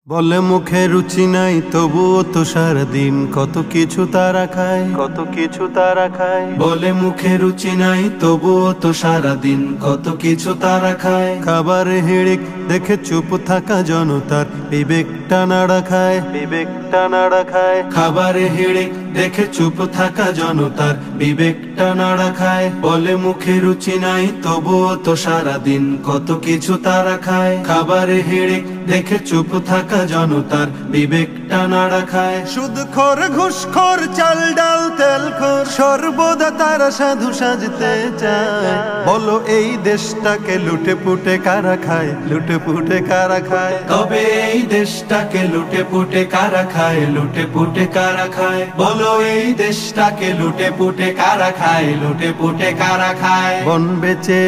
বলে মুখে রুচি নাই তবুও তো সারাদিন কত কিছু তারা খায়, কত কিছু তারা খায়। বলে মুখে রুচি নাই তবুও তো সারাদিন কত কিছু তারা খায়। খাবারে হিড়িক দেখে চুপ থাকা জনতার বিবেকটা নাড়া খায়, বিবেকটা নাড়া খায়। খাবারে হিড়িক দেখে চুপ থাকা জনতার বিবেকটা নাড়া খায়। বলে মুখে রুচি নাই তবুও তো সারাদিন কত কিছু তারা খায়। খাবারে হিড়িক দেখে চুপ থাকা জনতার বিবেকটা নাড়া খায়। সুদখোর ঘুষখোর চাল ডাল তেলখোর সর্বদা তারা সাধু সাজতে চায়। বলো এই দেশটাকে লুটে পুটে কারা খায়, লুটে পুটে কারা খায়। তবে এই দেশটাকে লুটে পুটে কারা খায়, লুটে পুটে কারা খায়। বলো এই দেশটাকে লুটে পুটে কারা খায়, লুটে পুটে কারা খায়। বন বেচে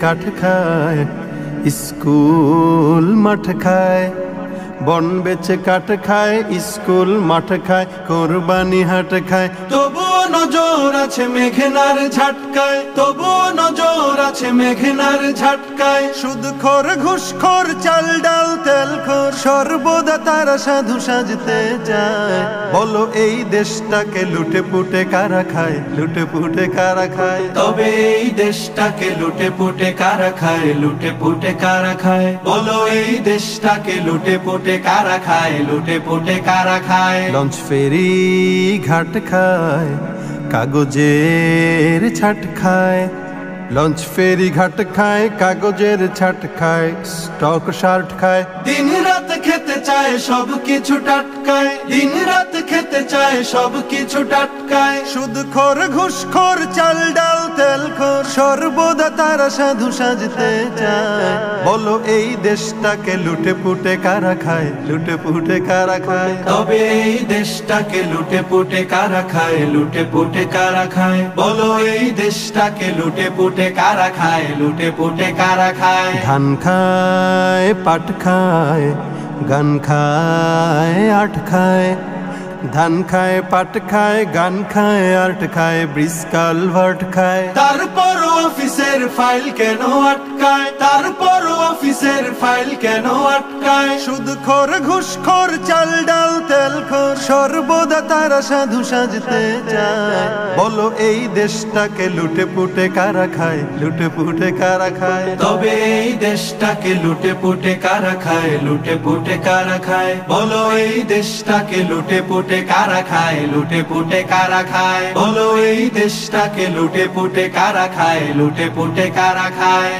কাঠ খায়, স্কুল মাঠ খায়। বন বেচে কাঠ খায়, স্কুল মাঠ খায়, কোরবানি হাট খায়। তবুও নজর আছে মেঘনার ঝাটকায়, তবুও নজর আছে মেঘনার ঝাটকায়। সুদখোর ঘুষখোর চাল ডাল তেলখোর সর্বদা তারা সাধু সাজতে চায়। বলো এই দেশটাকে লুটে পুটে কারা খায়, লুটে পুটে কারা খায়। তবে এই দেশটাকে লুটে পুটে কারা খায়, লুটে পুটে কারা খায়। বলো এই দেশটাকে লুটে পুটে কারা খায়, লুটে পুটে কারা খায়। লঞ্চ ফেরি ঘাট খায়, কাগজের ছাট খায়। লঞ্চ ফেরি ঘাট খায়, কাগজের ছাট খায়, স্টক শার্ট খায়। দিন রাত খেতে চায় সব কিছু টাটকায়, দিন রাত খেতে চায় সব কিছু টাটকায়। সুদখোর ঘুষখোর চাল ডাল তেলখোর সর্বদা তারা সাধু সাজতে চায়। বলো এই দেশটাকে লুটে পুটে কারা খায়, লুটে পুটে কারা খায়। তবে এই দেশটাকে লুটে পুটে কারা খায়, লুটে পুটে কারা খায়। বলো এই দেশটাকে লুটে পুটে কারা খায়, লুটে পুটে কারা খায়। ধান খায়, পাট খায়, গান খায়, আট খায়। ধান খায়, পাট খায়, গান খায়, আর্ট খায়, ব্রিজ কালভার্ট খায়। তারপর অফিসের ফাইল কেন আটকায়, তারপর অফিসের ফাইল কেন আটকায়। সুদখোর ঘুষখোর চাল ডাল তেলখোর সর্বদা তারা সাধু সাজতে চায়। বলো এই দেশটাকে লুটে পুটে কারা খায়, লুটে পুটে কারা খায়। তবে এই দেশটাকে লুটে পুটে কারা খায়, লুটে পুটে কারা খায়। বলো এই দেশটাকে লুটে পুটে কারা খায়, লুটে পুটে কারা খায়। বলো এই দেশটাকে লুটে পুটে কারা খায়, লুটে পুটে কারা খায়।